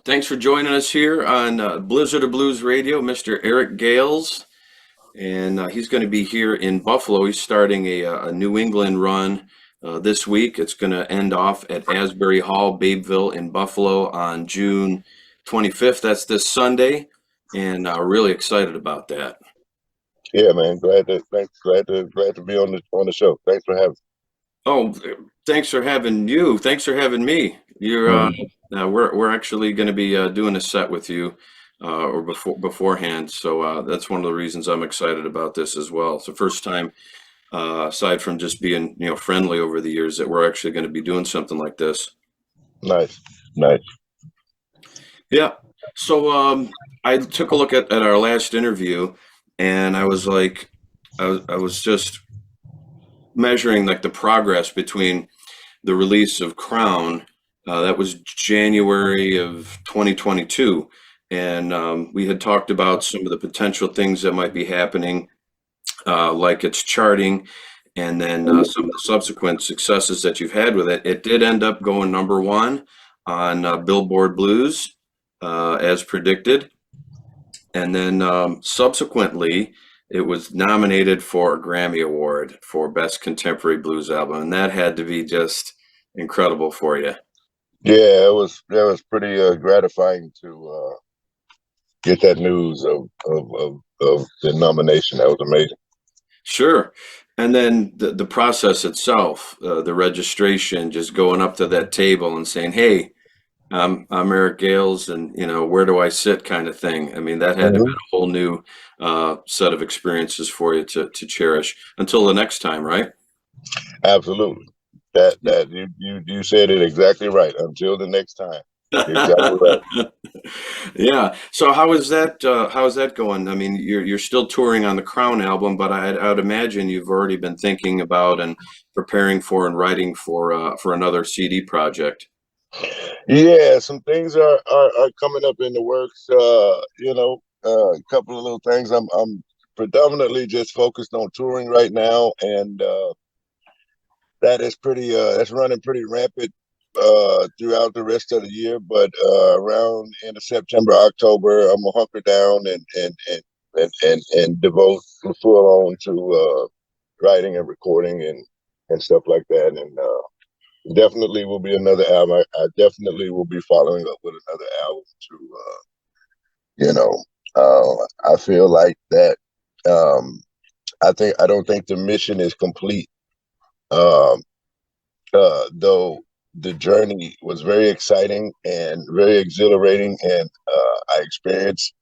Thanks for joining us here on Blizzard of Blues Radio, Mr. Eric Gales. And he's going to be here in Buffalo. He's starting a New England run this week. It's going to end off at Asbury Hall, Babeville in Buffalo on June 25th. That's this Sunday. And really excited about that. Yeah, man. Glad to be on the show. Thanks for having Oh, thanks for having you. Thanks for having me. me. We're actually going to be doing a set with you or beforehand. So that's one of the reasons I'm excited about this as well. It's the first time, aside from just being friendly over the years, that we're actually going to be doing something like this. Nice, nice. Yeah. So I took a look at our last interview, and I was like, I was just measuring like the progress between the release of Crown. That was January of 2022. And we had talked about some of the potential things that might be happening, like its charting, and then some of the subsequent successes that you've had with it. It did end up going number one on Billboard Blues, as predicted. And then subsequently, it was nominated for a Grammy Award for Best Contemporary Blues Album. And that had to be just incredible for you. Yeah, it was pretty gratifying to get that news of the nomination. That was amazing. Sure. And then the process itself, the registration, just going up to that table and saying, "Hey, I'm Eric Gales, and where do I sit?" kind of thing. I mean, that had to be Mhm. a whole new set of experiences for you to cherish until the next time, right? Absolutely. That you said it exactly right. Until the next time. Exactly right. Yeah. So how is that? How is that going? I mean, you're still touring on the Crown album, but I'd imagine you've already been thinking about and preparing for and writing for another CD project. Yeah, some things are coming up in the works. A couple of little things. I'm predominantly just focused on touring right now, and that's running pretty rampant throughout the rest of the year. But around end of September, October, I'm gonna hunker down and devote full on to writing and recording and stuff like that. And definitely will be another album. I definitely will be following up with another album to you know I feel like that. um I don't think the mission is complete. um though the journey was very exciting and very exhilarating, and I experienced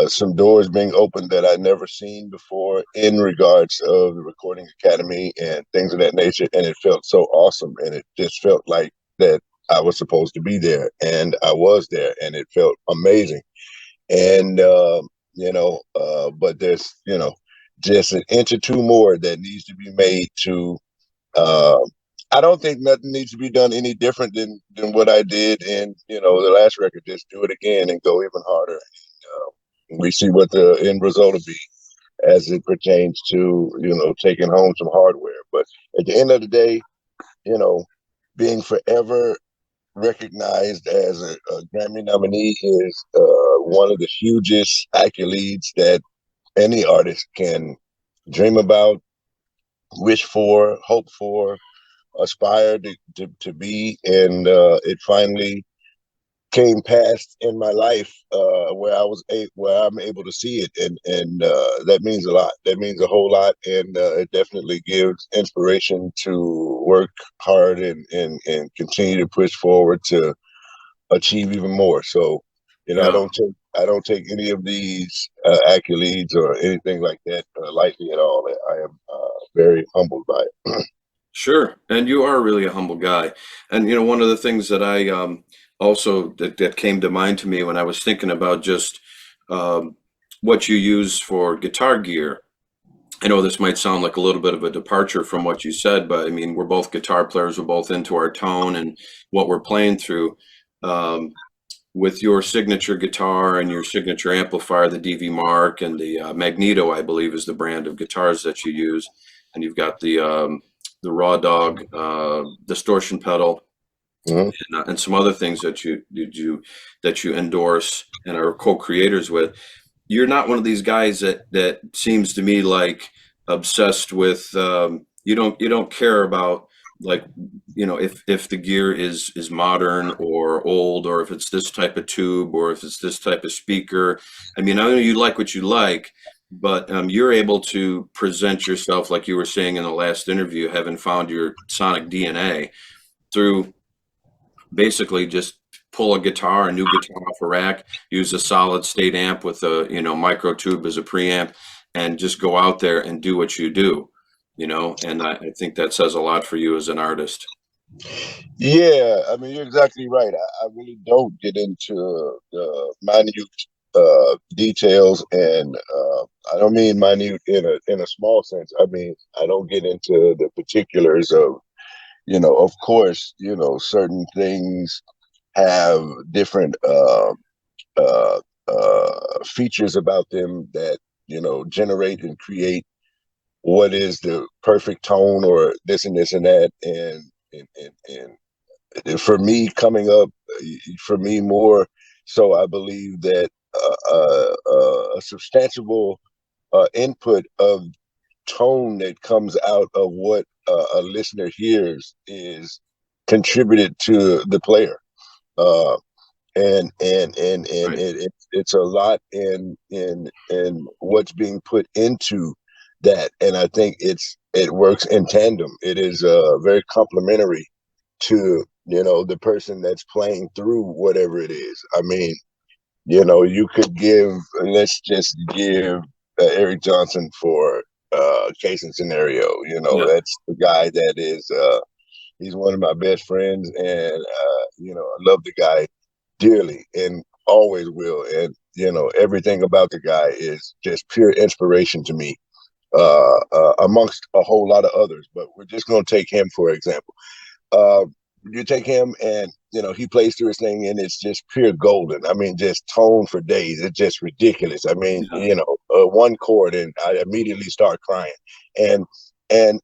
some doors being opened that I'd never seen before in regards of the Recording Academy and things of that nature. And it felt so awesome. And it just felt like that I was supposed to be there, and I was there, and it felt amazing. And, but there's, just an inch or two more that needs to be made to, uh, I don't think nothing needs to be done any different than what I did in, the last record. Just do it again and go even harder. We see what the end result will be as it pertains to taking home some hardware. But at the end of the day, you know being forever recognized as a Grammy nominee is one of the hugest accolades that any artist can dream about, wish for, hope for, aspire to be. And it finally came past in my life, where I'm able to see it, and that means a lot. That means a whole lot, and it definitely gives inspiration to work hard and continue to push forward to achieve even more. So, Yeah. I don't take any of these accolades or anything like that lightly at all. I am very humbled by it. Sure, and you are really a humble guy. And one of the things that I also that came to mind to me when I was thinking about just um, what you use for guitar gear. I know this might sound like a little bit of a departure from what you said, but I mean, we're both guitar players. We're both into our tone and what we're playing through. Um, with your signature guitar and your signature amplifier, the DV Mark and the Magneto, I believe, is the brand of guitars that you use, and you've got the Raw Dog distortion pedal. Hmm. and some other things that you endorse and are co-creators with. You're not one of these guys that seems to me like obsessed with you don't care about like if the gear is modern or old, or if it's this type of tube, or if it's this type of speaker. I mean, I know you like what you like, but you're able to present yourself, like you were saying in the last interview, having found your sonic DNA through basically just pull a new guitar off a rack, use a solid state amp with a micro tube as a preamp, and just go out there and do what you do. And I think that says a lot for you as an artist. Yeah, I mean, you're exactly right. I really don't get into the minute details, and I don't mean minute in a small sense. I mean, I don't get into the particulars of, of course, certain things have different uh, features about them that, generate and create what is the perfect tone or this and this and that. And for me coming up, for me more so, I believe that a substantial input of tone that comes out of what a listener hears is contributed to the player. Uh, and Right. it's a lot in what's being put into that, and I think it works in tandem. It is very complementary to the person that's playing through whatever it is. I mean, you could give, let's just give Eric Johnson for case and scenario. Yeah. That's the guy that is he's one of my best friends, and I love the guy dearly and always will. And everything about the guy is just pure inspiration to me, amongst a whole lot of others. But we're just going to take him for example. Uh, you take him, and he plays through his thing, and it's just pure golden. I mean, just tone for days. It's just ridiculous. I mean, Yeah. one chord, and I immediately start crying. And then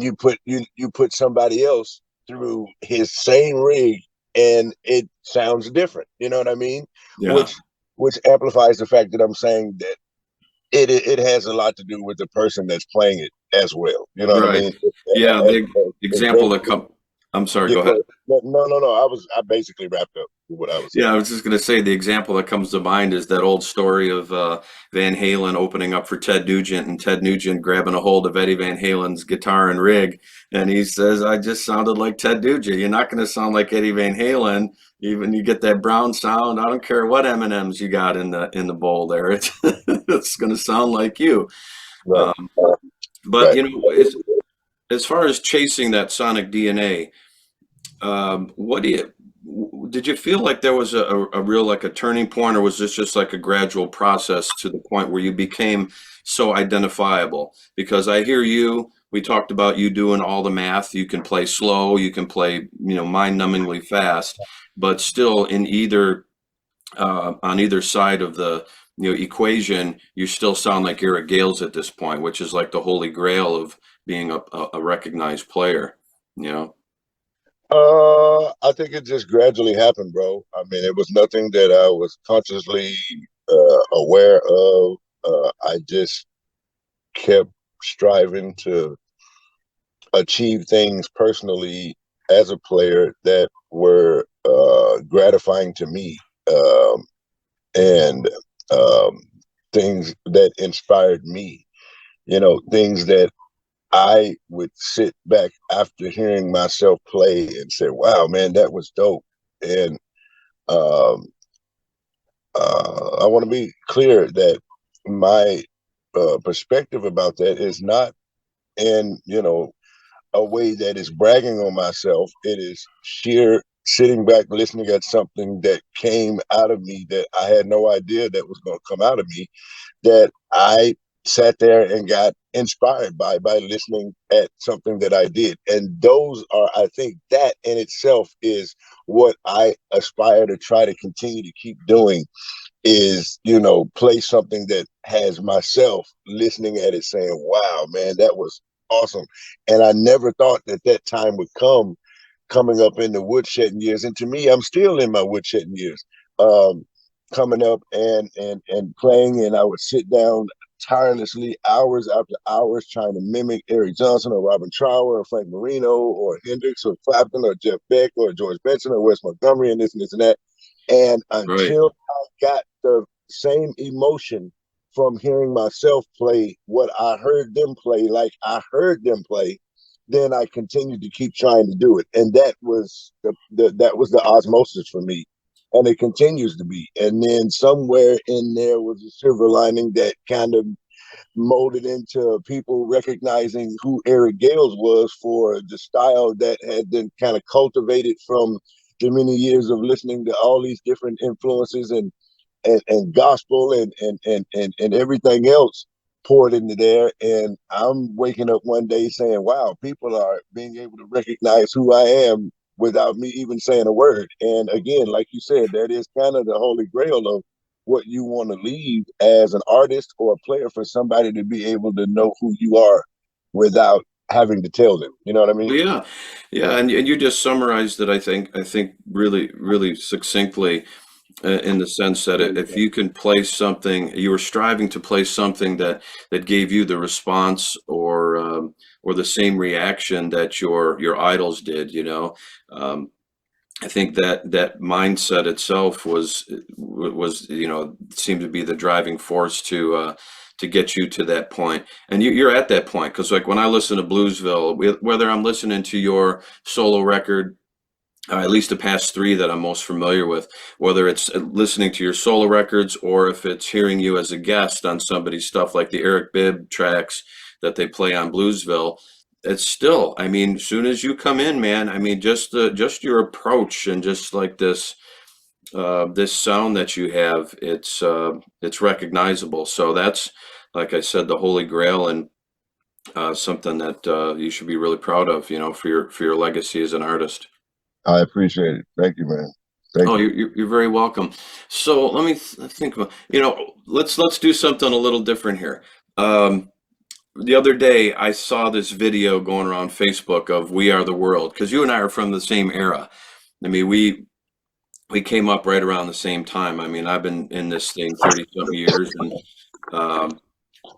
you put somebody else through his same rig, and it sounds different. You know what I mean? Yeah. Which amplifies the fact that I'm saying that it has a lot to do with the person that's playing it as well. You know what I Right. mean? Yeah. The As example great. that come. I'm sorry. Yeah, Go go ahead. ahead. No. I basically wrapped up with what I was Yeah, saying. I was just going to say the example that comes to mind is that old story of Van Halen opening up for Ted Nugent, and Ted Nugent grabbing a hold of Eddie Van Halen's guitar and rig, and he says, "I just sounded like Ted Nugent. You're not going to sound like Eddie Van Halen. Even you get that brown sound. I don't care what M&Ms you got in the bowl there. It's going to sound like you." Right. Um, but Right. as far as chasing that sonic DNA. What do you did you feel like there was a real like a turning point, or was this just like a gradual process to the point where you became so identifiable? Because I hear you, we talked about you doing all the math. You can play slow, you can play, mind-numbingly fast, but still in either on either side of the equation, you still sound like you're a Gales at this point, which is like the holy grail of being a recognized player, you know? I think it just gradually happened, bro. I mean, it was nothing that I was consciously aware of. I just kept striving to achieve things personally as a player that were gratifying to me, and um, things that inspired me. Things that I would sit back after hearing myself play and say, "Wow, man, that was dope." And um, I want to be clear that my perspective about that is not in a way that is bragging on myself. It is sheer sitting back, listening at something that came out of me that I had no idea that was going to come out of me, that I sat there and got inspired by listening at something that I did. And those are, I think that in itself is what I aspire to try to continue to keep doing, is, play something that has myself listening at it saying, wow, man, that was awesome. And I never thought that time would come, coming up in the woodshedding years, and to me, I'm still in my woodshedding years. Um, Coming up and playing, and I would sit down tirelessly, hours after hours, trying to mimic Eric Johnson or Robin Trower or Frank Marino or Hendrix or Clapton or Jeff Beck or George Benson or Wes Montgomery and this and that. And Right. until I got the same emotion from hearing myself play what I heard them play, like I heard them play, then I continued to keep trying to do it, and that was that was the osmosis for me, and it continues to be. And then somewhere in there was a silver lining that kind of molded into people recognizing who Eric Gales was for the style that had been kind of cultivated from the many years of listening to all these different influences and gospel and everything else poured into there. And I'm waking up one day saying, wow, people are being able to recognize who I am without me even saying a word. And again, like you said, that is kind of the holy grail of what you want to leave as an artist or a player, for somebody to be able to know who you are without having to tell them. You know what I mean? Well, yeah, yeah, and you just summarized it. I think really succinctly, in the sense that if you can play something, you were striving to play something that gave you the response or the same reaction that your idols did. I think that mindset itself was seemed to be the driving force to get you to that point. And you're at that point because like when I listen to Bluesville, whether I'm listening to your solo record, at least the past three that I'm most familiar with, whether it's listening to your solo records or if it's hearing you as a guest on somebody's stuff like the Eric Bibb tracks that they play on Bluesville, it's still, I mean, as soon as you come in, man, I mean, just your approach and just like this sound that you have, it's recognizable. So that's, like I said, the holy grail and something that you should be really proud of, for your legacy as an artist. I appreciate it. Thank you, man. Thank Oh, you. you're very welcome. So let me think about, let's do something a little different here. Um, the other day, I saw this video going around Facebook of "We Are the World" because you and I are from the same era. I mean, we came up right around the same time. I mean, I've been in this thing 30 something years, and um,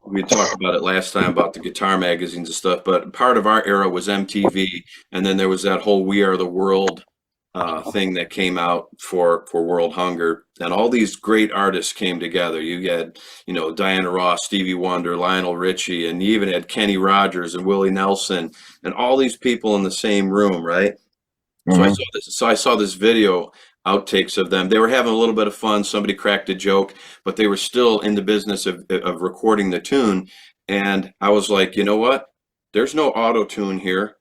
we talked about it last time about the guitar magazines and stuff. But part of our era was MTV, and then there was that whole "We Are the World" thing that came out for World Hunger, and all these great artists came together. You had, Diana Ross, Stevie Wonder, Lionel Richie, and you even had Kenny Rogers and Willie Nelson, and all these people in the same room, right? So I Hmm. saw this. So I saw this video outtakes of them. They were having a little bit of fun. Somebody cracked a joke, but they were still in the business of recording the tune. And I was like, you know what? There's no auto tune here.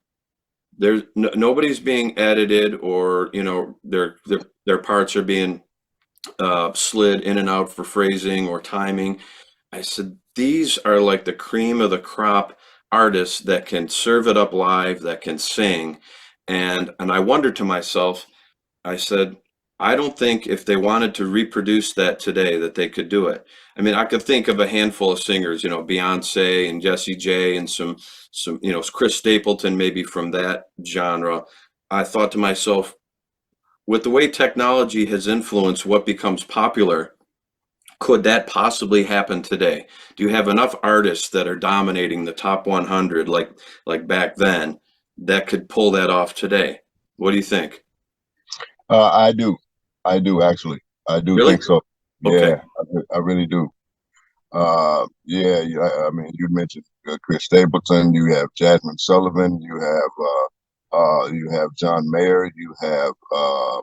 There's nobody's being edited or their parts are being slid in and out for phrasing or timing. I said these are like the cream of the crop artists that can serve it up live, that can sing, and I wondered to myself, I said, I don't think if they wanted to reproduce that today that they could do it. I mean, I could think of a handful of singers, Beyonce and Jessie J and some, Chris Stapleton maybe from that genre. I thought to myself, with the way technology has influenced what becomes popular, could that possibly happen today? Do you have enough artists that are dominating the top 100 like back then that could pull that off today? What do you think? I do. I do actually. I do Really? think so. Okay. Yeah, I really do. Yeah, I mean, you mentioned Chris Stapleton. You have Jasmine Sullivan. You have John Mayer. You have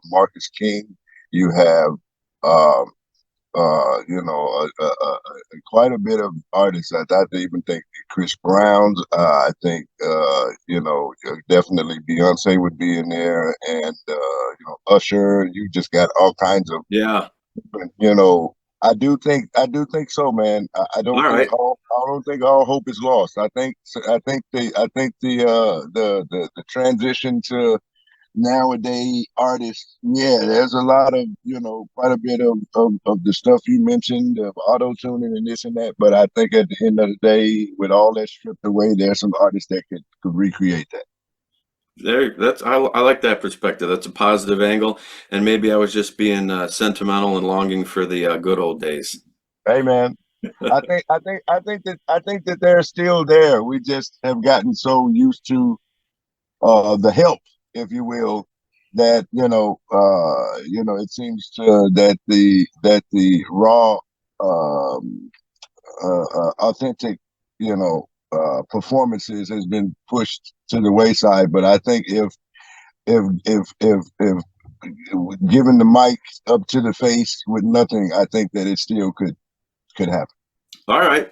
Marcus King. You have um, quite a bit of artists. I even think Chris Brown's. I think definitely Beyonce would be in there, and Usher. You just got all kinds of Yeah. you know. I do think so, man. All right. I don't think all hope is lost. I think the transition to nowadays artists, yeah, there's a lot of, quite a bit of the stuff you mentioned of auto tuning and this and that. But I think at the end of the day, with all that stripped away, there's some artists that could recreate that. I like that perspective. That's a positive angle, and maybe I was just being sentimental and longing for the good old days. Hey, man, I think that they're still there. We just have gotten so used to the help, if you will, that it seems that the raw, authentic, performances has been pushed to the wayside. But I think if given the mic up to the face with nothing, I think that it still could happen. All right.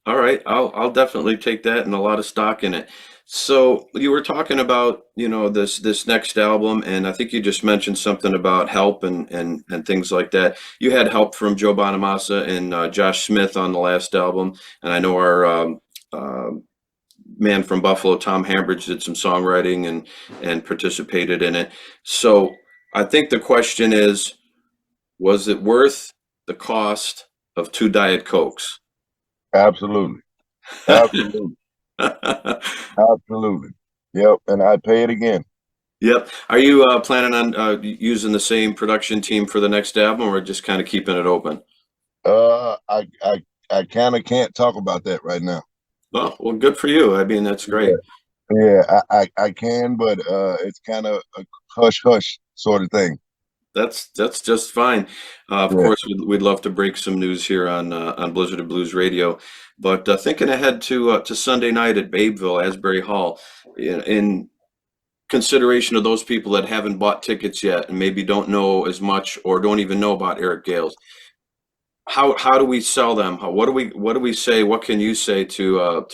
All right, I'll definitely take that and a lot of stock in it. So you were talking about, this next album, and I think you just mentioned something about help and things like that. You had help from Joe Bonamassa and Josh Smith on the last album, and I know our uh, man from Buffalo, Tom Hambridge, did some songwriting and participated in it. So I think the question is, was it worth the cost of two Diet Cokes? Absolutely, absolutely, absolutely. Yep, and I'd pay it again. Yep. Are you planning on using the same production team for the next album, or just kind of keeping it open? I kind of can't talk about that right now. Oh, well, good for you. I mean, that's Yeah, great. yeah, I can, but it's kind of a hush hush sort of thing. That's just fine. Of Yeah, course, we'd love to break some news here on Blizzard of Blues Radio, but thinking ahead to Sunday night at Babeville, Asbury Hall, in consideration of those people that haven't bought tickets yet and maybe don't know as much or don't even know about Eric Gales. How do we sell them? What do we say? What can you say to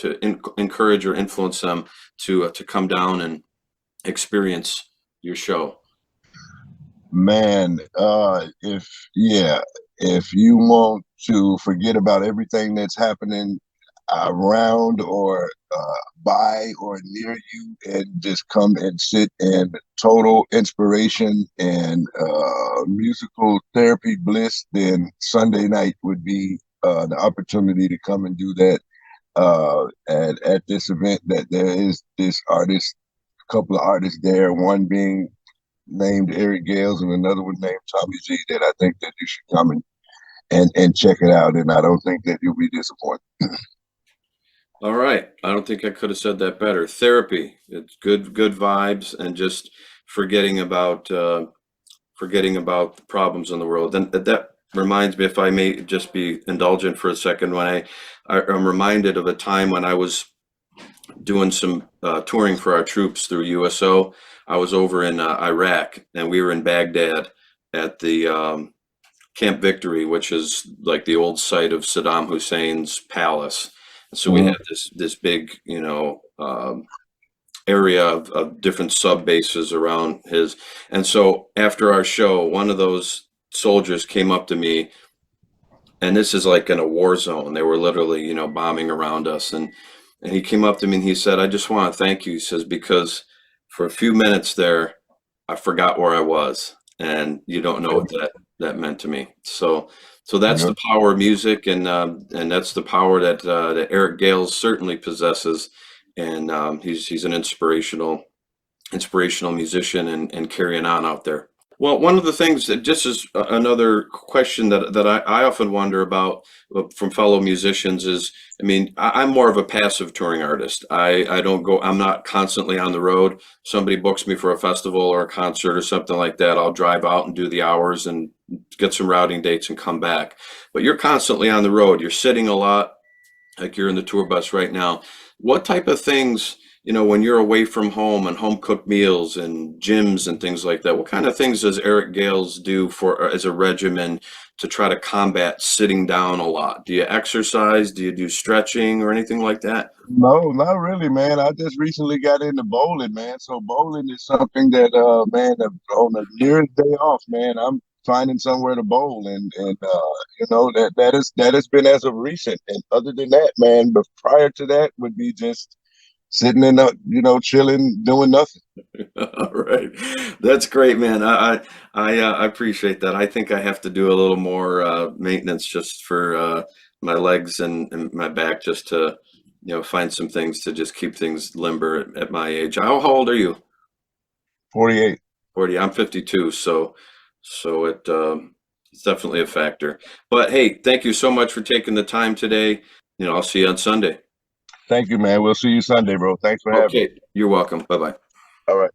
encourage or influence them to come down and experience your show? man. If you want to forget about everything that's happening around or by or near you, and just come and sit in total inspiration and musical therapy bliss, then Sunday night would be the opportunity to come and do that at this event. That there is this artist, a couple of artists there, one being named Eric Gales and another one named Tommy G, that I think that you should come and check it out, and I don't think that you'll be disappointed. All right. I don't think I could have said that better. Therapy. It's good vibes and just forgetting about uh, forgetting about the problems in the world. And that reminds me, if I may just be indulgent for a second, when I'm reminded of a time when I was doing some touring for our troops through USO. I was over in Iraq, and we were in Baghdad at the Camp Victory, which is like the old site of Saddam Hussein's palace. And so we Mhm. had this big, area of different sub bases around his. And so after our show, one of those soldiers came up to me, and this is like in a war zone. They were literally, bombing around us, and he came up to me and he said, "I just want to thank you." He says, "Because for a few minutes there, I forgot where I was, and you don't know what that meant to me." So that's Yeah. the power of music, and that's the power that Eric Gales certainly possesses, and he's an inspirational musician and carrying on out there. Well, one of the things that just is another question that I often wonder about from fellow musicians is, I mean, I'm more of a passive touring artist. I don't go, I'm not constantly on the road. Somebody books me for a festival or a concert or something like that, I'll drive out and do the hours and get some routing dates and come back. But you're constantly on the road. You're sitting a lot, like you're in the tour bus right now. What type of things, when you're away from home and home cooked meals and gyms and things like that, what kind of things does Eric Gales do for as a regimen to try to combat sitting down a lot? Do you exercise? Do you do stretching or anything like that? No, not really, man. I just recently got into bowling, man. So bowling is something that, man, on the nearest day off, man, I'm finding somewhere to bowl, and that has been as of recent. And other than that, man, but prior to that would be just sitting in, chilling, doing nothing. All right, that's great, man. I appreciate that. I think I have to do a little more maintenance just for my legs and my back, just to find some things to just keep things limber at my age. How old are you? 48. 40. I'm 52, so it's definitely a factor. But hey, thank you so much for taking the time today. I'll see you on Sunday. Thank you, man. We'll see you Sunday, bro. Thanks for having me. Okay, you're welcome. Bye-bye. All right.